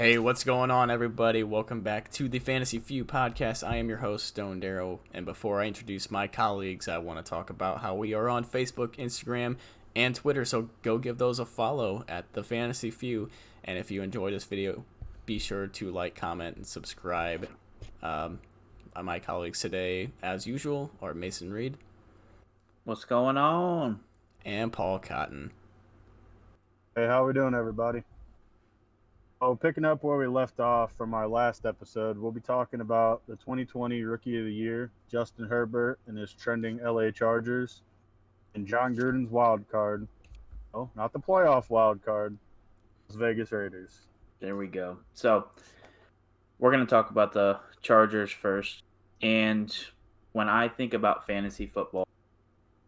Hey, what's going on, everybody? Welcome back to the Fantasy Feud podcast. I am your host, Stone Darrow, and before I introduce my colleagues, I want to talk about how we are on Facebook, Instagram, and Twitter, so go give those a follow at the Fantasy Feud. And if you enjoy this video, be sure to like, comment, and subscribe. My colleagues today, as usual, are Mason Reed What's going on? and Paul Cotton. Hey, how we doing, everybody? Oh, picking up where we left off from our last episode, we'll be talking about the 2020 Rookie of the Year, Justin Herbert and his trending LA Chargers, and John Gruden's wild card. Oh, not the playoff wild card, Las Vegas Raiders. There we go. So, we're going to talk about the Chargers first. And when I think about fantasy football,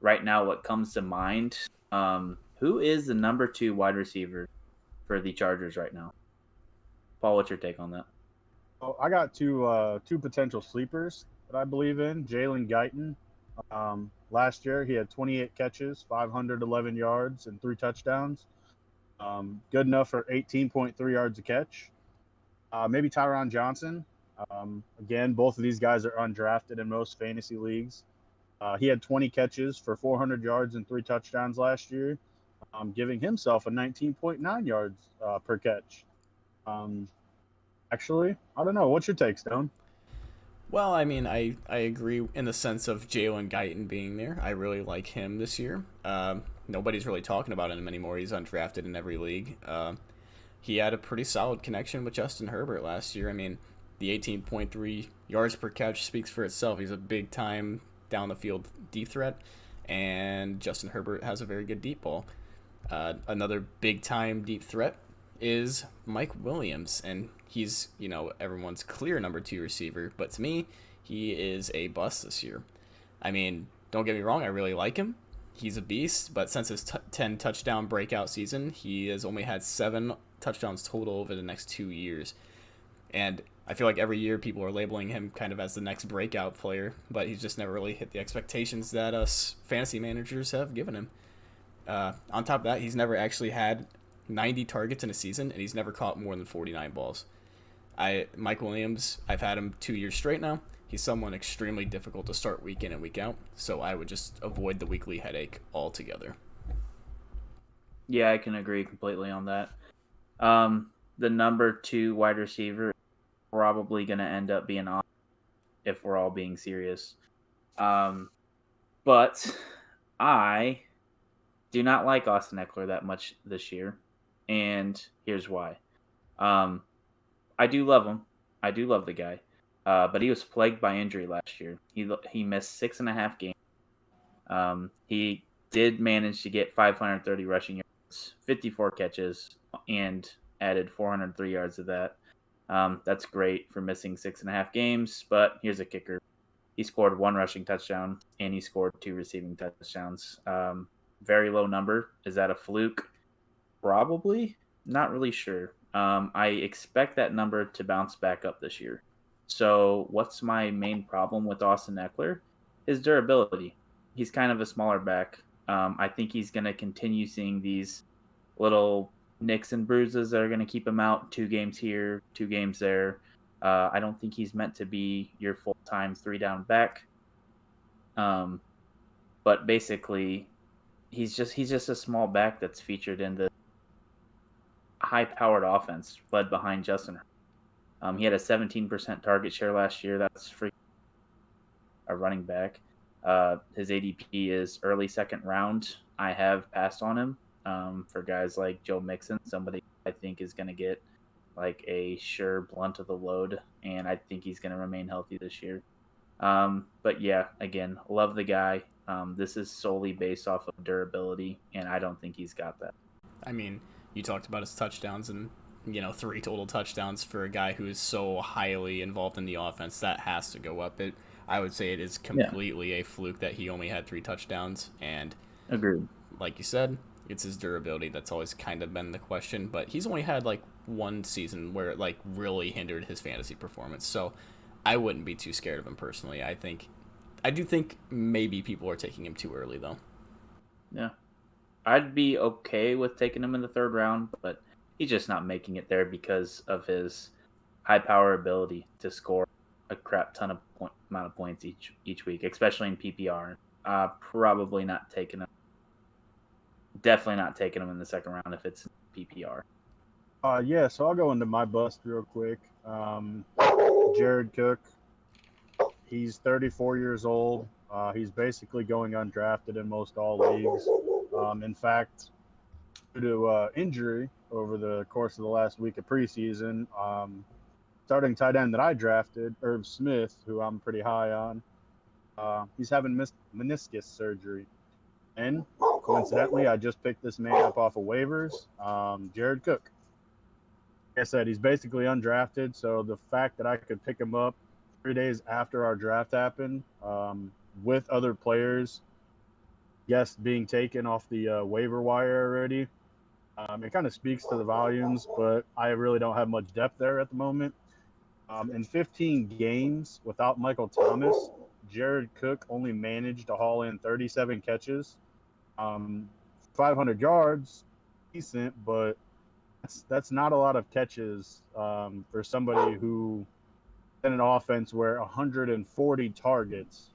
right now, what comes to mind, who is the number 2 wide receiver for the Chargers right now? Paul, what's your take on that? Oh, I got two potential sleepers that I believe in. Jalen Guyton. Last year, he had 28 catches, 511 yards, and 3 touchdowns. Good enough for 18.3 yards a catch. Maybe Tyron Johnson. Again, both of these guys are undrafted in most fantasy leagues. He had 20 catches for 400 yards and 3 touchdowns last year, giving himself a 19.9 yards per catch. Actually, I don't know. What's your take, Stone? Well, I mean, I agree in the sense of Jalen Guyton being there. I really like him this year. Nobody's really talking about him anymore. He's undrafted in every league. He had a pretty solid connection with Justin Herbert last year. I mean, the 18.3 yards per catch speaks for itself. He's a big-time down-the-field deep threat, and Justin Herbert has a very good deep ball. Another big-time deep threat is Mike Williams, and he's, everyone's clear number 2 receiver, but to me, he is a bust this year. I mean, don't get me wrong, I really like him. He's a beast, but since his 10 touchdown breakout season, he has only had 7 touchdowns total over the next 2 years. And I feel like every year people are labeling him kind of as the next breakout player, but he's just never really hit the expectations that us fantasy managers have given him. On top of that, he's never actually had 90 targets in a season, and he's never caught more than 49 balls. Mike Williams, I've had him 2 years straight now. He's someone extremely difficult to start week in and week out, so I would just avoid the weekly headache altogether. Yeah, I can agree completely on that. The number 2 wide receiver is probably going to end up being on if we're all being serious. But I do not like Austin Eckler that much this year, and here's why. I do love him. I do love the guy, but he was plagued by injury last year. He missed 6.5 games. He did manage to get 530 rushing yards, 54 catches, and added 403 yards of that. That's great for missing 6.5 games, but here's a kicker. He scored 1 rushing touchdown, and he scored 2 receiving touchdowns. Very low number. Is that a fluke? Probably. Not really sure. I expect that number to bounce back up this year. So what's my main problem with Austin Eckler? His durability. He's kind of a smaller back. I think he's going to continue seeing these little nicks and bruises that are going to keep him out 2 games here, 2 games there. I don't think he's meant to be your full-time 3-down back. But basically, he's just a small back that's featured in the high-powered offense led behind Justin. He had a 17% target share last year. That's freaking a running back. His ADP is early second round. I have passed on him for guys like Joe Mixon, somebody I think is going to get like a sure blunt of the load, and I think he's going to remain healthy this year. But yeah, again, love the guy. This is solely based off of durability, and I don't think he's got that. I mean, you talked about his touchdowns and 3 total touchdowns for a guy who is so highly involved in the offense. That has to go up. I would say it is completely a fluke that he only had 3 touchdowns. And agreed. Like you said, it's his durability that's always kind of been the question. But he's only had like 1 season where it really hindered his fantasy performance. So I wouldn't be too scared of him personally. I do think maybe people are taking him too early though. Yeah. I'd be okay with taking him in the 3rd round, but he's just not making it there because of his high power ability to score a crap ton of amount of points each week, especially in PPR. Probably not taking him. Definitely not taking him in the second round if it's PPR. Yeah, so I'll go into my bust real quick. Jared Cook, he's 34 years old. He's basically going undrafted in most all leagues. In fact, due to injury over the course of the last week of preseason, starting tight end that I drafted, Irv Smith, who I'm pretty high on, he's having meniscus surgery. And coincidentally, I just picked this man up off of waivers, Jared Cook. Like I said, he's basically undrafted, so the fact that I could pick him up 3 days after our draft happened, with other players, yes, being taken off the waiver wire already, it kind of speaks to the volumes, but I really don't have much depth there at the moment. In 15 games without Michael Thomas, Jared Cook only managed to haul in 37 catches, 500 yards, decent, but that's not a lot of catches for somebody who in an offense where 140 targets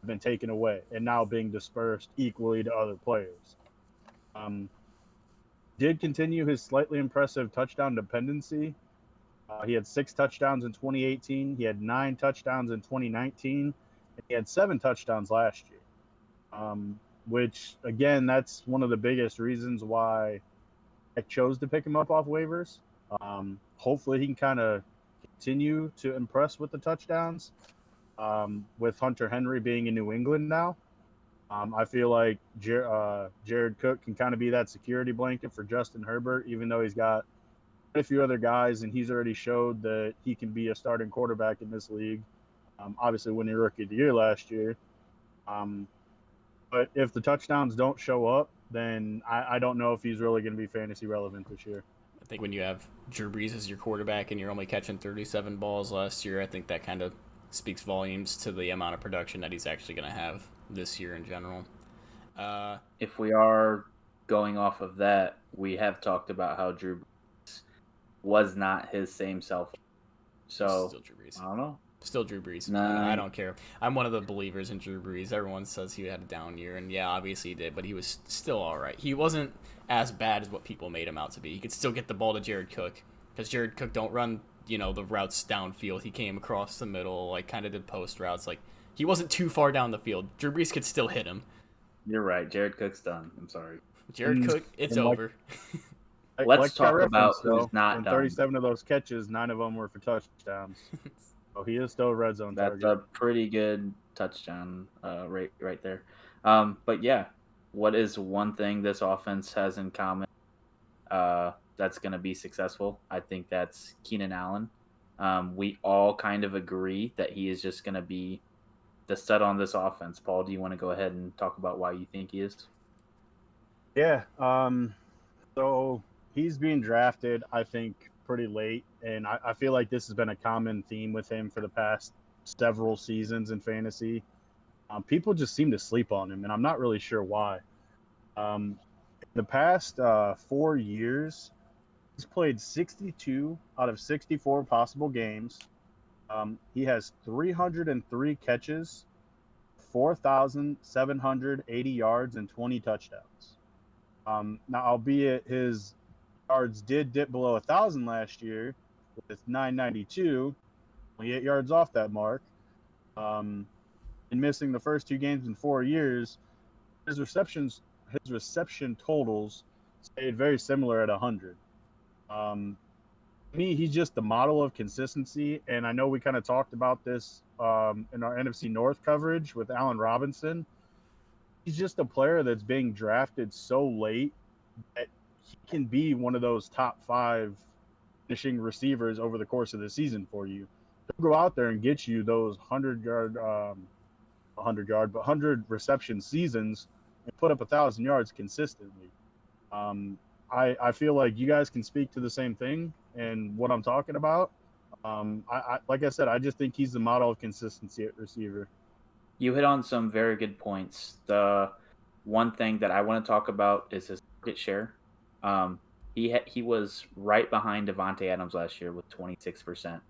have been taken away and now being dispersed equally to other players. Did continue his slightly impressive touchdown dependency. He had 6 touchdowns in 2018. He had 9 touchdowns in 2019. And he had 7 touchdowns last year, which, again, that's one of the biggest reasons why I chose to pick him up off waivers. Hopefully he can kind of continue to impress with the touchdowns. With Hunter Henry being in New England now, I feel like Jared Cook can kind of be that security blanket for Justin Herbert, even though he's got a few other guys, and he's already showed that he can be a starting quarterback in this league. Obviously, winning Rookie of the Year last year. But if the touchdowns don't show up, then I don't know if he's really going to be fantasy relevant this year. I think when you have Drew Brees as your quarterback and you're only catching 37 balls last year, I think that kind of speaks volumes to the amount of production that he's actually going to have this year in general. If we are going off of that, we have talked about how Drew Brees was not his same self. So, still Drew Brees. I don't know. Still Drew Brees. Nah. I don't care. I'm one of the believers in Drew Brees. Everyone says he had a down year, and yeah, obviously he did, but he was still all right. He wasn't as bad as what people made him out to be. He could still get the ball to Jared Cook, because Jared Cook don't run, the routes downfield. He came across the middle, like kind of did post routes. Like he wasn't too far down the field. Drew Brees could still hit him. You're right. Jared Cook's done. I'm sorry. Jared Cook, it's over. Let's talk about who's not done. 37 of those catches, 9 of them were for touchdowns. Oh, he is still a red zone target. That's a pretty good touchdown rate right there. But yeah, what is one thing this offense has in common that's going to be successful? I think that's Keenan Allen. We all kind of agree that he is just going to be the stud on this offense. Paul, do you want to go ahead and talk about why you think he is? Yeah. So he's being drafted, I think, pretty late, and I feel like this has been a common theme with him for the past several seasons in fantasy. People just seem to sleep on him, and I'm not really sure why. In the past 4 years, he's played 62 out of 64 possible games. He has 303 catches, 4,780 yards, and 20 touchdowns. Now, albeit his yards did dip below 1,000 last year with 992, 28 yards off that mark. And missing the first 2 games in 4 years, his reception totals stayed very similar at 100. To me, he's just the model of consistency, and I know we kind of talked about this in our NFC North coverage with Allen Robinson. He's just a player that's being drafted so late that he can be one of those top 5 finishing receivers over the course of the season for you. He'll go out there and get you those 100 reception seasons and put up 1,000 yards consistently. I feel like you guys can speak to the same thing and what I'm talking about. Like I said, I just think he's the model of consistency at receiver. You hit on some very good points. The one thing that I want to talk about is his target share. He was right behind Devontae Adams last year with 26%.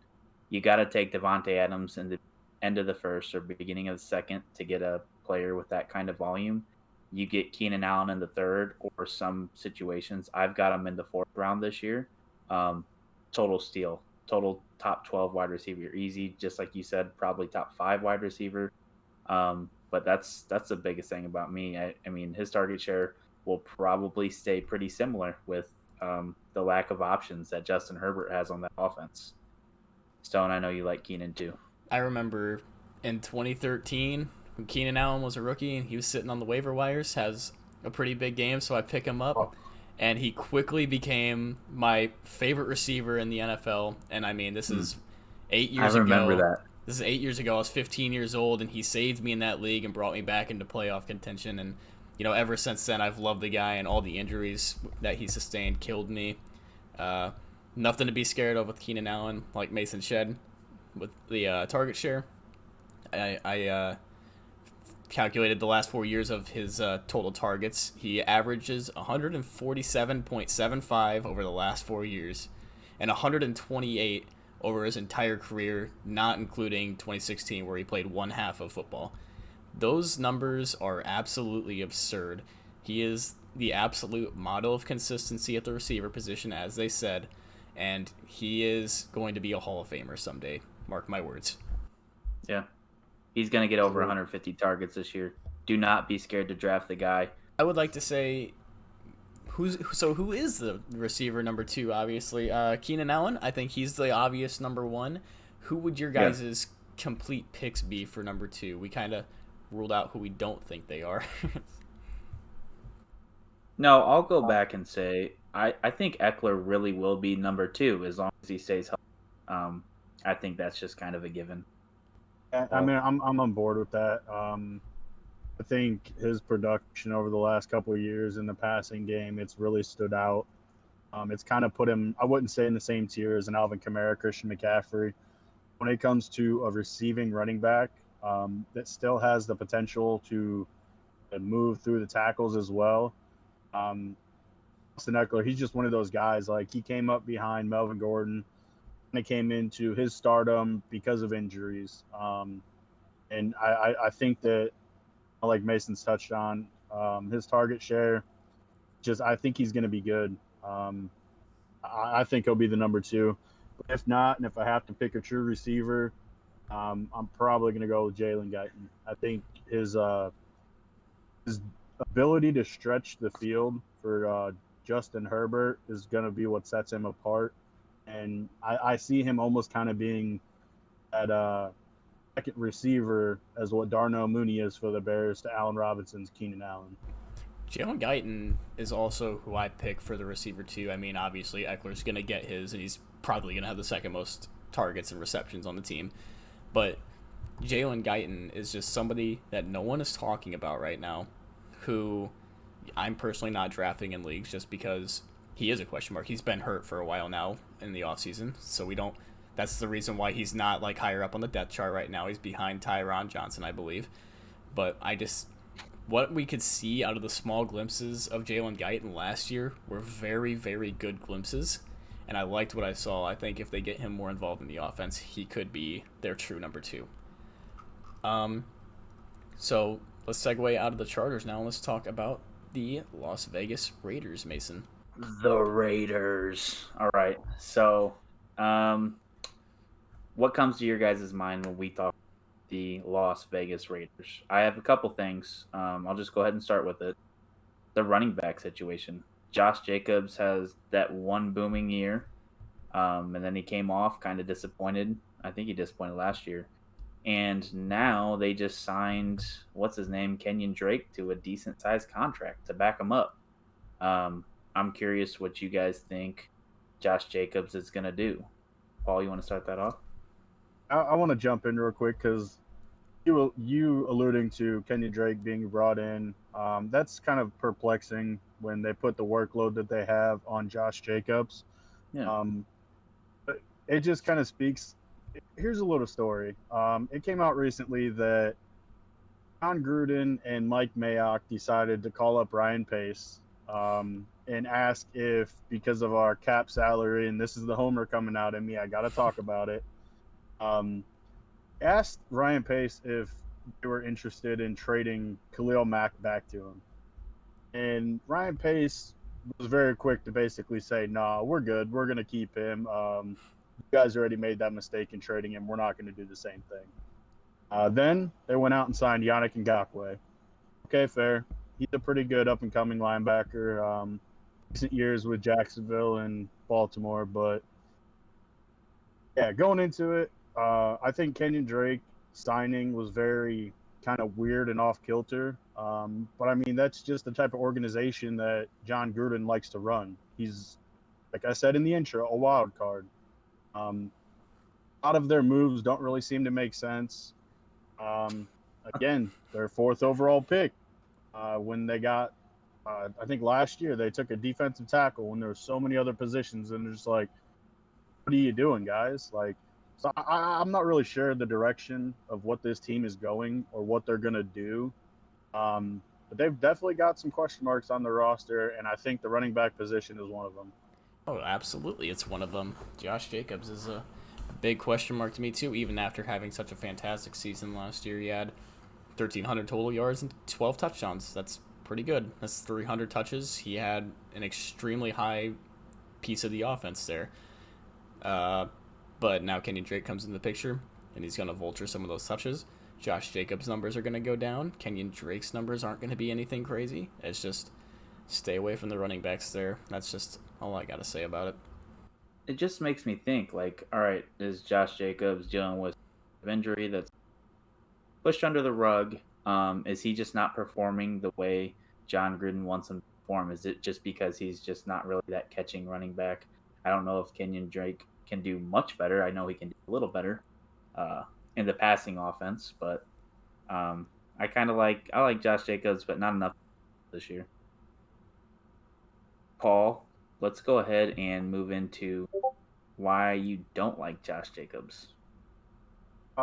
You got to take Devontae Adams in the end of the first or beginning of the second to get a player with that kind of volume. You get Keenan Allen in the third, or some situations I've got him in the fourth round this year. Um, Total steal, total top 12 wide receiver, easy. Just like you said, probably top 5 wide receiver. But that's the biggest thing about me. I mean, his target share will probably stay pretty similar with the lack of options that Justin Herbert has on that offense. Stone, I know you like Keenan too. I remember in 2013 when Keenan Allen was a rookie and he was sitting on the waiver wires, has a pretty big game, so I pick him up. And he quickly became my favorite receiver in the NFL. And I mean, this is 8 years ago. I remember that. This is 8 years ago. I was 15 years old, and he saved me in that league and brought me back into playoff contention. And, you know, ever since then, I've loved the guy, and all the injuries that he sustained killed me. Nothing to be scared of with Keenan Allen, like Mason Shed with the target share. I calculated the last 4 years of his total targets. He averages 147.75 over the last 4 years and 128 over his entire career, not including 2016 where he played one half of football. Those numbers are absolutely absurd. He is the absolute model of consistency at the receiver position, as they said, and he is going to be a Hall of Famer someday. Mark my words. Yeah. He's going to get over 150 targets this year. Do not be scared to draft the guy. I would like to say, who is the receiver number 2, obviously? Keenan Allen. I think he's the obvious number 1. Who would your guys' complete picks be for number 2? We kind of ruled out who we don't think they are. No, I'll go back and say I think Eckler really will be number 2 as long as he stays healthy. I think that's just kind of a given. I mean, I'm on board with that. I think his production over the last couple of years in the passing game, it's really stood out. It's kind of put him, I wouldn't say in the same tier as an Alvin Kamara, Christian McCaffrey. When it comes to a receiving running back that still has the potential to move through the tackles as well, Austin Eckler, he's just one of those guys. Like, he came up behind Melvin Gordon, and it came into his stardom because of injuries. And I think that, like Mason's touched on, his target share, I think he's going to be good. I think he'll be the number 2. But if not, and if I have to pick a true receiver, I'm probably going to go with Jalen Guyton. I think his ability to stretch the field for Justin Herbert is going to be what sets him apart. And I see him almost kind of being that second receiver as what Darnell Mooney is for the Bears to Allen Robinson's Keenan Allen. Jalen Guyton is also who I pick for the receiver 2. I mean, obviously, Eckler's going to get his, and he's probably going to have the second most targets and receptions on the team. But Jalen Guyton is just somebody that no one is talking about right now, who I'm personally not drafting in leagues just because he is a question mark. He's been hurt for a while now in the offseason, so we don't. That's the reason why he's not like higher up on the depth chart right now. He's behind Tyron Johnson, I believe. But what we could see out of the small glimpses of Jalen Guyton last year were very, very good glimpses, and I liked what I saw. I think if they get him more involved in the offense, he could be their true number 2. So let's segue out of the Chargers now. Let's talk about the Las Vegas Raiders, Mason. The Raiders. All right. So, what comes to your guys' mind when we talk the Las Vegas Raiders? I have a couple things. I'll just go ahead and start with it. The running back situation. Josh Jacobs has that one booming year, and then he came off kind of disappointed. I think he disappointed last year. And now they just signed, what's his name, Kenyon Drake, to a decent-sized contract to back him up. I'm curious what you guys think Josh Jacobs is going to do. Paul, you want to start that off? I want to jump in real quick because you alluding to Kenyon Drake being brought in, that's kind of perplexing when they put the workload that they have on Josh Jacobs. Yeah. But it just kind of speaks. Here's a little story. It came out recently that John Gruden and Mike Mayock decided to call up Ryan Pace and ask if, because of our cap salary, and this is the homer coming out at me, I got to talk about it. Um, asked Ryan Pace if they were interested in trading Khalil Mack back to him. And Ryan Pace was very quick to basically say, "Nah, we're good. We're going to keep him. You guys already made that mistake in trading him. We're not going to do the same thing." Then they went out and signed Yannick Ngakoue. Okay, fair. He's a pretty good up and coming linebacker. Recent years with Jacksonville and Baltimore, but yeah, going into it, I think Kenyon Drake signing was very kind of weird and off kilter. But I mean, that's just the type of organization that John Gruden likes to run. He's, like I said in the intro, a wild card. A lot of their moves don't really seem to make sense. Um, Again, their fourth overall pick when they got, I think last year they took a defensive tackle when there were so many other positions, and they're just like, what are you doing, guys? Like, so I'm not really sure the direction of what this team is going or what they're gonna do. But they've definitely got some question marks on the roster, and I think the running back position is one of them. Oh, absolutely, it's one of them. Josh Jacobs is a big question mark to me too. Even after having such a fantastic season last year, he had 1,300 total yards and 12 touchdowns. That's pretty good. That's 300 touches. He had an extremely high piece of the offense there. Uh, but now Kenny Drake comes in the picture, and he's going to vulture some of those touches. Josh Jacobs' numbers are going to go down. Kenyon Drake's numbers aren't going to be anything crazy. It's just stay away from the running backs there. That's just all I got to say about it. It just makes me think, like, all right, is Josh Jacobs dealing with injury that's pushed under the rug? Is he just not performing the way John Gruden wants him to perform? Is it just because he's just not really that catching running back? I don't know if Kenyon Drake can do much better. I know he can do a little better in the passing offense, but I like Josh Jacobs, but not enough this year. Paul, let's go ahead and move into why you don't like Josh Jacobs.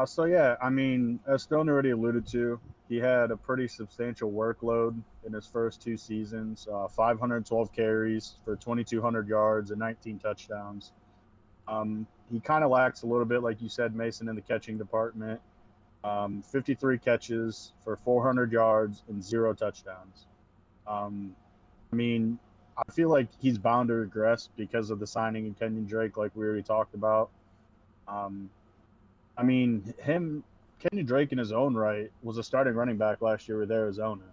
So yeah, I mean, as Stone already alluded to, he had a pretty substantial workload in his first two seasons. 512 carries for 2,200 yards and 19 touchdowns. He kind of lacks a little bit, like you said, Mason, in the catching department. 53 catches for 400 yards and 0 touchdowns. Um, I mean, I feel like he's bound to regress because of the signing of Kenyon Drake, like we already talked about. Um, I mean, Kenyon Drake in his own right was a starting running back last year with Arizona.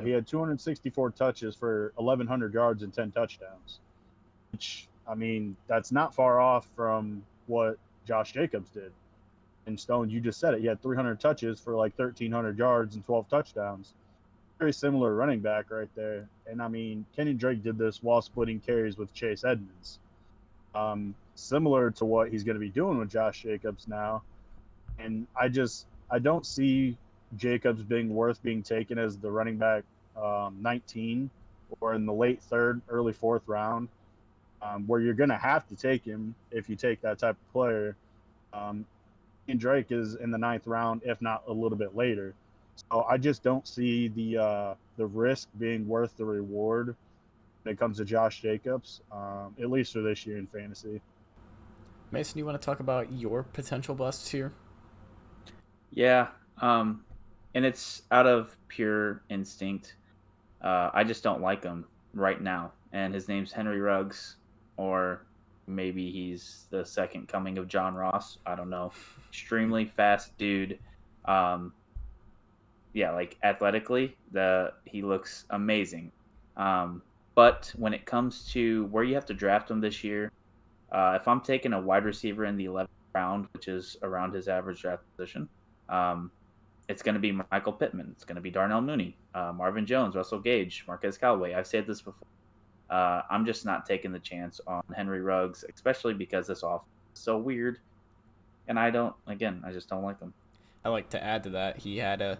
He had 264 touches for 1,100 yards and 10 touchdowns, which, I mean, that's not far off from what Josh Jacobs did. And Stone, you just said it. He had 300 touches for like 1,300 yards and 12 touchdowns. Very similar running back right there. And I mean, Kenyon Drake did this while splitting carries with Chase Edmonds. Similar to what he's going to be doing with Josh Jacobs now. And I don't see Jacobs being worth being taken as the running back 19 or in the late third, early fourth round, where you're going to have to take him if you take that type of player. And Drake is in the ninth round, if not a little bit later. So I just don't see the risk being worth the reward when it comes to Josh Jacobs, at least for this year in fantasy. Mason, you want to talk about your potential busts here? Yeah, and it's out of pure instinct. I just don't like him right now, and his name's Henry Ruggs, or maybe he's the second coming of John Ross. I don't know. Extremely fast dude. Yeah, like athletically, he looks amazing. But when it comes to where you have to draft him this year, if I'm taking a wide receiver in the 11th round, which is around his average draft position, it's going to be Michael Pittman. It's going to be Darnell Mooney, Marvin Jones, Russell Gage, Marquez Callaway. I've said this before. I'm just not taking the chance on Henry Ruggs, especially because this offense is so weird. And I just don't like him. I like to add to that, he had a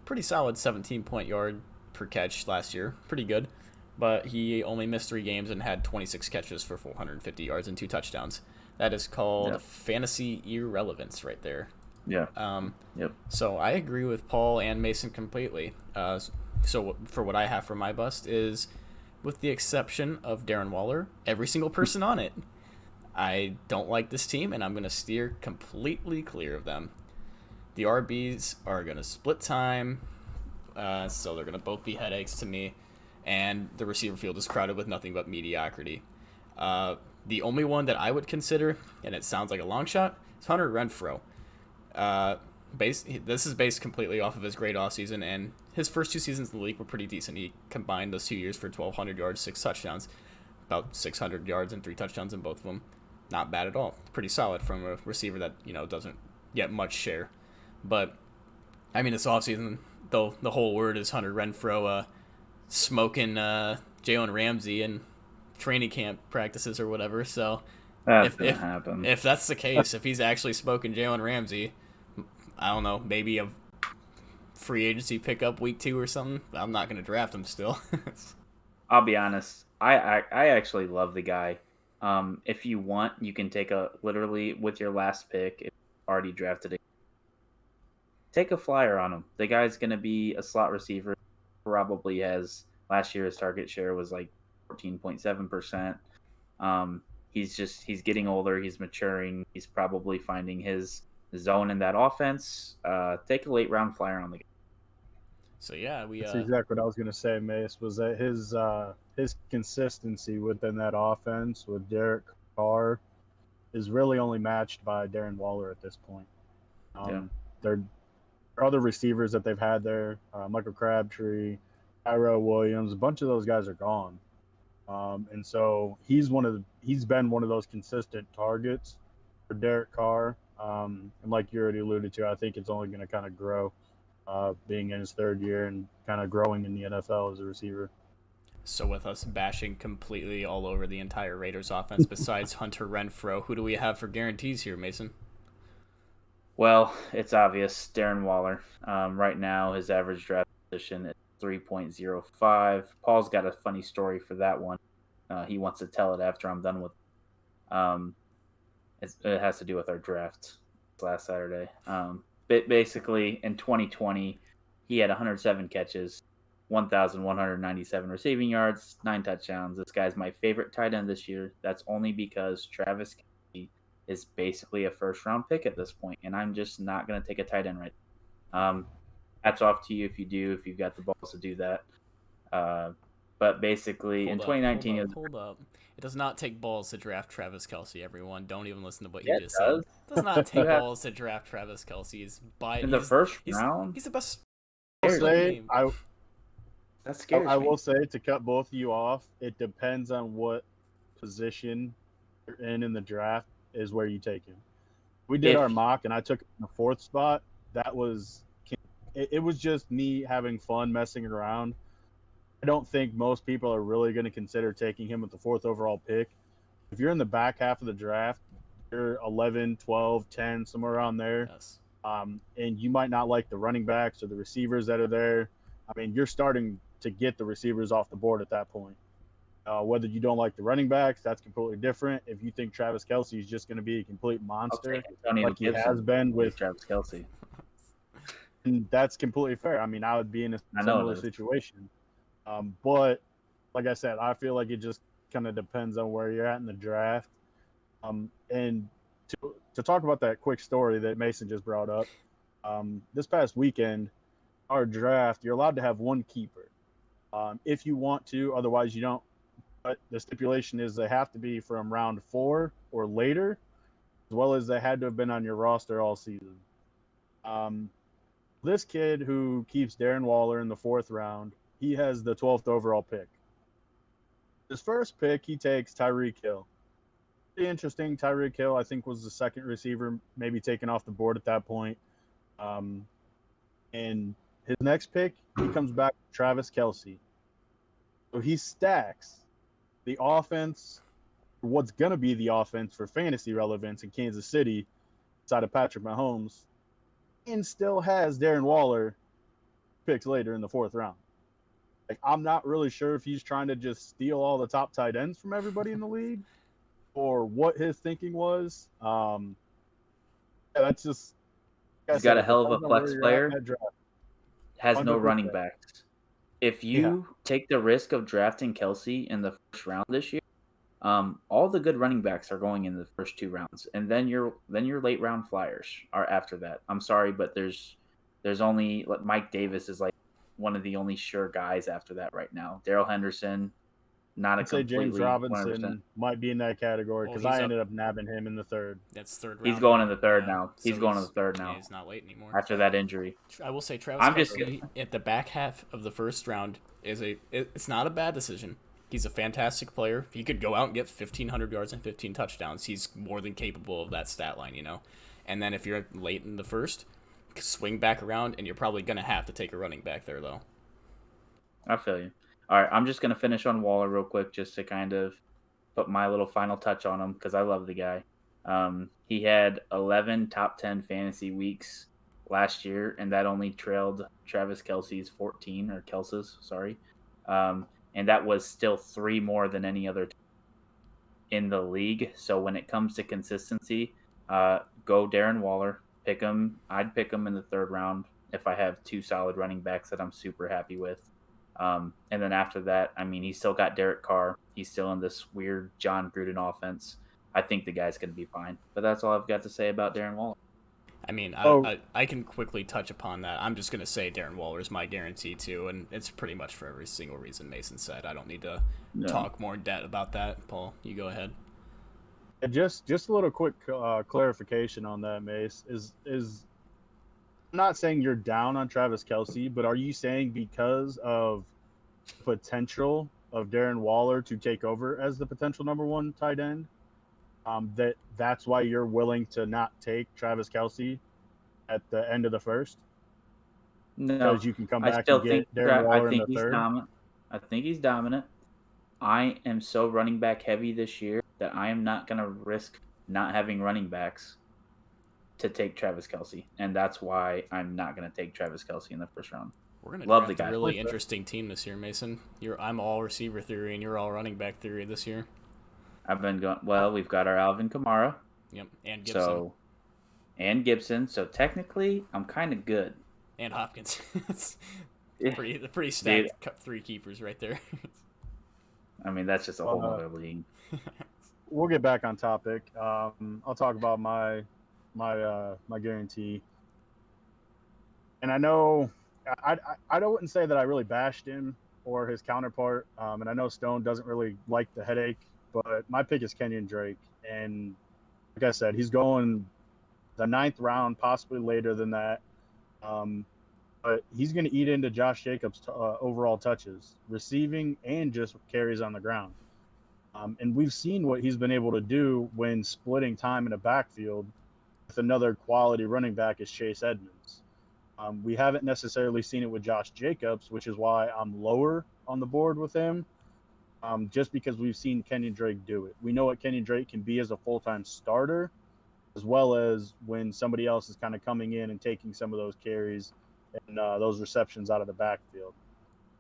pretty solid 17-point yard per catch last year. Pretty good. But he only missed 3 games and had 26 catches for 450 yards and 2 touchdowns. That is called fantasy irrelevance right there. Yeah. Yep. So I agree with Paul and Mason completely. So for what I have for my bust is with the exception of Darren Waller, every single person on it. I don't like this team, and I'm going to steer completely clear of them. The RBs are going to split time, so they're going to both be headaches to me, and the receiver field is crowded with nothing but mediocrity. The only one that I would consider, and it sounds like a long shot, is Hunter Renfrow. This is based completely off of his great offseason, and his first 2 seasons in the league were pretty decent. He combined those 2 years for 1,200 yards, 6 touchdowns, about 600 yards and 3 touchdowns in both of them. Not bad at all. Pretty solid from a receiver that doesn't get much share. But I mean, this offseason, though, the whole word is Hunter Renfrow smoking Jalen Ramsey in training camp practices or whatever. So That's gonna happen. If that's the case, if he's actually smoking Jalen Ramsey, I don't know, maybe a free agency pickup week 2 or something. I'm not going to draft him still. I'll be honest. I actually love the guy. If you want, you can take literally with your last pick, if you've already drafted it, take a flyer on him. The guy's going to be a slot receiver. Probably has last year's target share was like 14.7%. He's getting older. He's maturing. He's probably finding his zone in that offense. Take a late round flyer on the guy. So yeah, that's exactly what I was going to say, Mace, was that his consistency within that offense with Derek Carr is really only matched by Darren Waller at this point. There are other receivers that they've had there, Michael Crabtree, Tyrell Williams, a bunch of those guys are gone. And so he's been one of those consistent targets for Derek Carr. And like you already alluded to, I think it's only going to kind of grow, being in his 3rd year and kind of growing in the NFL as a receiver. So with us bashing completely all over the entire Raiders offense, besides Hunter Renfrow, who do we have for guarantees here, Mason? Well, it's obvious, Darren Waller. Right now, his average draft position is 3.05. Paul's got a funny story for that one. He wants to tell it after I'm done with it. It has to do with our draft last Saturday. Basically, in 2020, he had 107 catches, 1,197 receiving yards, 9 touchdowns. This guy's my favorite tight end this year. That's only because Travis Kelce is basically a first-round pick at this point, and I'm just not going to take a tight end right now. Hats off to you if you've got the balls to do that. But basically, in 2019... Hold up. It does not take balls to draft Travis Kelce, everyone. Don't even listen to what he just said. It does not take balls to draft Travis Kelce. He's the first round? He's the best. That scares me. I will say, to cut both of you off, it depends on what position you're in the draft is where you take him. We did our mock, and I took him in the 4th spot. It was just me having fun messing around. I don't think most people are really going to consider taking him with the 4th overall pick. If you're in the back half of the draft, you're 11, 12, 10, somewhere around there. Yes. And you might not like the running backs or the receivers that are there. I mean, you're starting to get the receivers off the board at that point. Whether you don't like the running backs, that's completely different. If you think Travis Kelce is just going to be a complete monster, like he has been with Travis Kelce, and that's completely fair. I mean, I would be in a similar situation. But like I said, I feel like it just kind of depends on where you're at in the draft. And to talk about that quick story that Mason just brought up, this past weekend, our draft, you're allowed to have 1 keeper if you want to. Otherwise, you don't. But the stipulation is they have to be from round 4 or later, as well as they had to have been on your roster all season. This kid who keeps Darren Waller in the 4th round, he has the 12th overall pick. His first pick, he takes Tyreek Hill. Pretty interesting. Tyreek Hill, I think, was the 2nd receiver, maybe taken off the board at that point. And his next pick, he comes back to Travis Kelce. So he stacks the offense, what's going to be the offense for fantasy relevance in Kansas City, side of Patrick Mahomes, and still has Darren Waller picked later in the 4th round. Like, I'm not really sure if he's trying to just steal all the top tight ends from everybody in the league or what his thinking was. That's just... He's got a hell of a flex player. Has no running backs. if Yeah. you take the risk of drafting Kelsey in the first round this year, all the good running backs are going in the first 2 rounds, and then your late round flyers are after that. I'm sorry, but there's only like Mike Davis is like one of the only sure guys after that right now. Daryl Henderson, not a I'd say James completely 100%. Robinson might be in that category Well, because he's I up. ended up nabbing him in the third. That's third He's round going in already. the third Yeah, now. He's so going in the third yeah, now he's not late anymore. after that injury. I will say Travis I'm just Kelce at the back half of the first round it's not a bad decision. He's a fantastic player. He could go out and get 1,500 yards and 15 touchdowns. He's more than capable of that stat line, you know. And then if you're late in the first, swing back around, and you're probably going to have to take a running back there, though. I feel you. All right, I'm just gonna finish on Waller real quick, just to kind of put my little final touch on him because I love the guy. He had 11 top 10 fantasy weeks last year, and that only trailed Travis Kelsey's 14 or Kelce's, sorry. And that was still 3 more than any other in the league. So when it comes to consistency, go Darren Waller. Pick him. I'd pick him in the third round if I have 2 solid running backs that I'm super happy with. And then after that, I mean, he's still got Derek Carr. He's still in this weird John Gruden offense. I think the guy's going to be fine. But that's all I've got to say about Darren Waller. I mean, Oh, I can quickly touch upon that. I'm just going to say Darren Waller is my guarantee, too, and it's pretty much for every single reason Mason said. I don't need to No. talk more in depth about that. Paul, you go ahead. just a little quick clarification on that, Mace. I'm not saying you're down on Travis Kelce, but are you saying because of potential of Darren Waller to take over as the potential number 1 tight end, that's why you're willing to not take Travis Kelce at the end of the first? No, Because you can come I back still and think get Darren I Waller in think the he's third? dominant. I think he's dominant. I am so running back heavy this year that I am not going to risk not having running backs to take Travis Kelce, and that's why I'm not going to take Travis Kelce in the first round. We're going to Love the draft a guy. really interesting team this year, Mason. I'm all receiver theory, and you're all running back theory this year. I've been going, well, we've got our Alvin Kamara. Yep, and Gibson. And Gibson. So technically, I'm kind of good. And Hopkins. It's Yeah. pretty stacked 3 keepers right there. I mean, that's just a whole other league. We'll get back on topic. I'll talk about my guarantee. And I know I wouldn't say that I really bashed him or his counterpart. And I know Stone doesn't really like the headache, but my pick is Kenyon Drake. And like I said, he's going the 9th round, possibly later than that. But he's going to eat into Josh Jacobs' overall touches, receiving and just carries on the ground. And we've seen what he's been able to do when splitting time in a backfield with another quality running back as Chase Edmonds. We haven't necessarily seen it with Josh Jacobs, which is why I'm lower on the board with him, just because we've seen Kenyon Drake do it. We know what Kenyon Drake can be as a full-time starter, as well as when somebody else is kind of coming in and taking some of those carries and those receptions out of the backfield.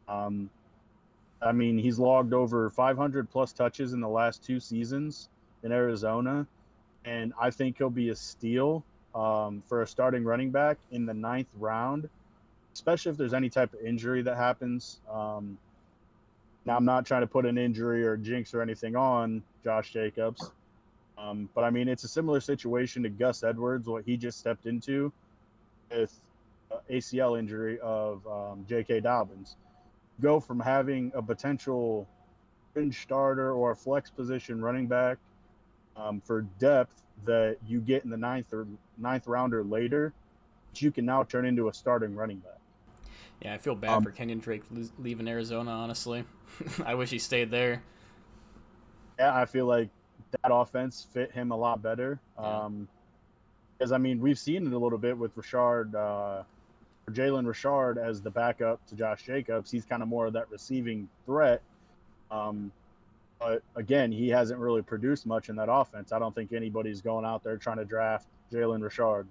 I mean, he's logged over 500 plus touches in the last 2 seasons in Arizona, and I think he'll be a steal for a starting running back in the 9th round, especially if there's any type of injury that happens. Now, I'm not trying to put an injury or jinx or anything on Josh Jacobs, but I mean, it's a similar situation to Gus Edwards, what he just stepped into with ACL injury of J.K. Dobbins. Go from having a potential fringe starter or a flex position running back for depth that you get in the ninth rounder later, that you can now turn into a starting running back. Yeah, I feel bad for Kenyon Drake leaving Arizona, honestly. I wish he stayed there. Yeah, I feel like that offense fit him a lot better. Because, I mean, we've seen it a little bit with Jalen Richard as the backup to Josh Jacobs. He's kind of more of that receiving threat. But, again, he hasn't really produced much in that offense. I don't think anybody's going out there trying to draft Jalen Richard.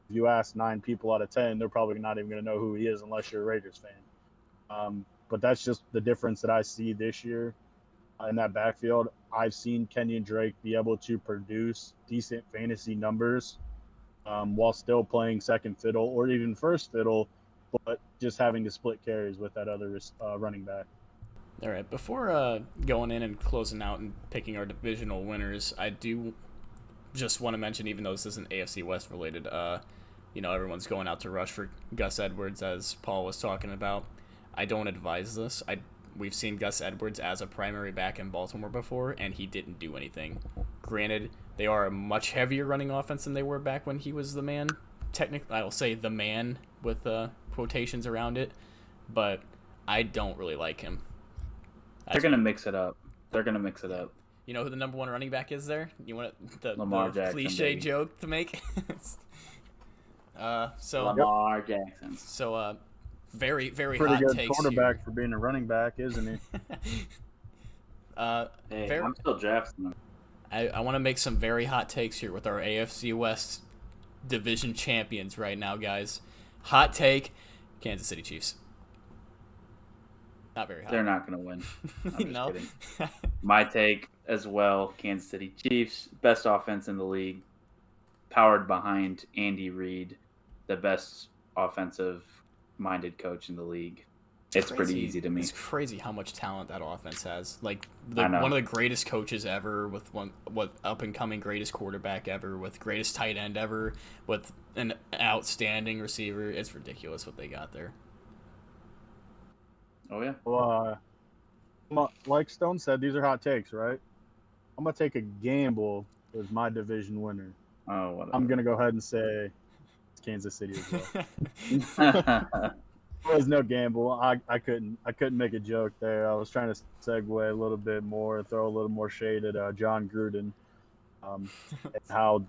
If you ask 9 people out of 10, they're probably not even going to know who he is unless you're a Raiders fan. But that's just the difference that I see this year in that backfield. I've seen Kenyon Drake be able to produce decent fantasy numbers while still playing second fiddle or even first fiddle but just having to split carries with that other running back. All right, before going in and closing out and picking our divisional winners, I do just want to mention, even though this isn't AFC West related, everyone's going out to rush for Gus Edwards, as Paul was talking about. I don't advise this. We've seen Gus Edwards as a primary back in Baltimore before, and he didn't do anything. Granted, they are a much heavier running offense than they were back when he was the man. Technically, I will say the man with quotations around it, but I don't really like him. They're going to mix it up. You know who the number one running back is there? You want the Jackson, cliche baby. joke to make? Lamar Jackson. So, very, very Pretty hot good takes quarterback here. for being a running back, isn't he? Hey, I'm still drafting him. I want to make some very hot takes here with our AFC West division champions right now, guys. Hot take, Kansas City Chiefs. Not very hot. They're not going to win. I'm just No. kidding. My take as well, Kansas City Chiefs, best offense in the league, powered behind Andy Reid, the best offensive-minded coach in the league. It's pretty easy to me. It's crazy how much talent that offense has. Like I know. one of the greatest coaches ever, with up and coming greatest quarterback ever, with greatest tight end ever, with an outstanding receiver. It's ridiculous what they got there. Oh, yeah. Well, like Stone said, these are hot takes, right? I'm going to take a gamble as my division winner. Oh, whatever. I'm going to go ahead and say it's Kansas City as well. It was no gamble. I couldn't make a joke there. I was trying to segue a little bit more, throw a little more shade at John Gruden, and how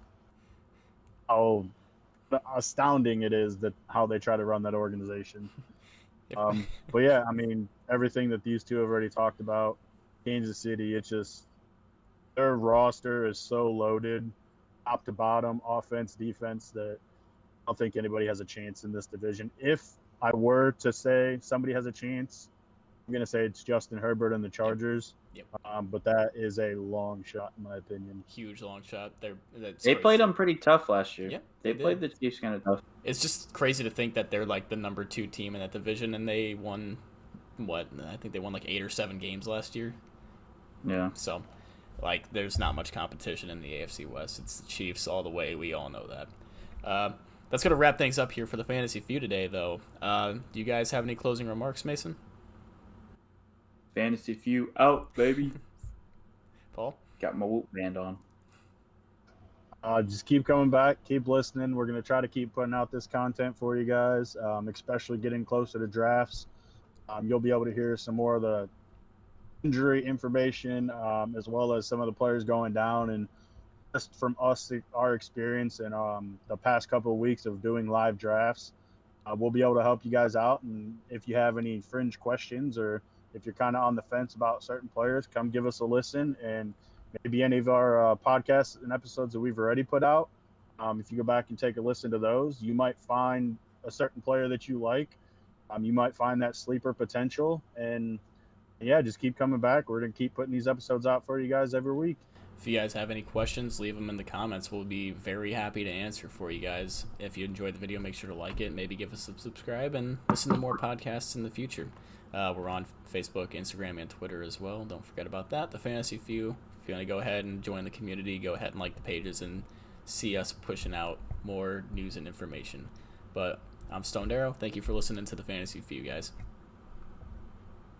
astounding it is that how they try to run that organization. But yeah, I mean, everything that these two have already talked about, Kansas City, it's just their roster is so loaded, top to bottom, offense, defense, that I don't think anybody has a chance in this division. If I were to say somebody has a chance, I'm going to say it's Justin Herbert and the Chargers. Yep. But that is a long shot, in my opinion. Huge long shot. They played them pretty tough last year. Yeah, they played the Chiefs kind of tough. It's just crazy to think that they're like the number 2 team in that division, and they won, I think they won like 8 or 7 games last year. Yeah. So, like, there's not much competition in the AFC West. It's the Chiefs all the way. We all know that. That's going to wrap things up here for the Fantasy Feud today, though. Do you guys have any closing remarks, Mason? Fantasy Feud out, baby. Paul? Got my Whoop band on. Just keep coming back, keep listening. We're going to try to keep putting out this content for you guys, especially getting closer to drafts. You'll be able to hear some more of the injury information, as well as some of the players going down, and just from us, our experience in the past couple of weeks of doing live drafts. We'll be able to help you guys out, and if you have any fringe questions, or if you're kind of on the fence about certain players, come give us a listen, and maybe any of our podcasts and episodes that we've already put out, if you go back and take a listen to those, you might find a certain player that you like. You might find that sleeper potential, and yeah, just keep coming back. We're going to keep putting these episodes out for you guys every week. If you guys have any questions, leave them in the comments. We'll be very happy to answer for you guys. If you enjoyed the video, make sure to like it, maybe give us a subscribe, and listen to more podcasts in the future. We're on Facebook, Instagram, and Twitter as well. Don't forget about that. The Fantasy Feud. If you want to go ahead and join the community, go ahead and like the pages and see us pushing out more news and information. But I'm Stoned Arrow. Thank you for listening to the Fantasy Feud, guys.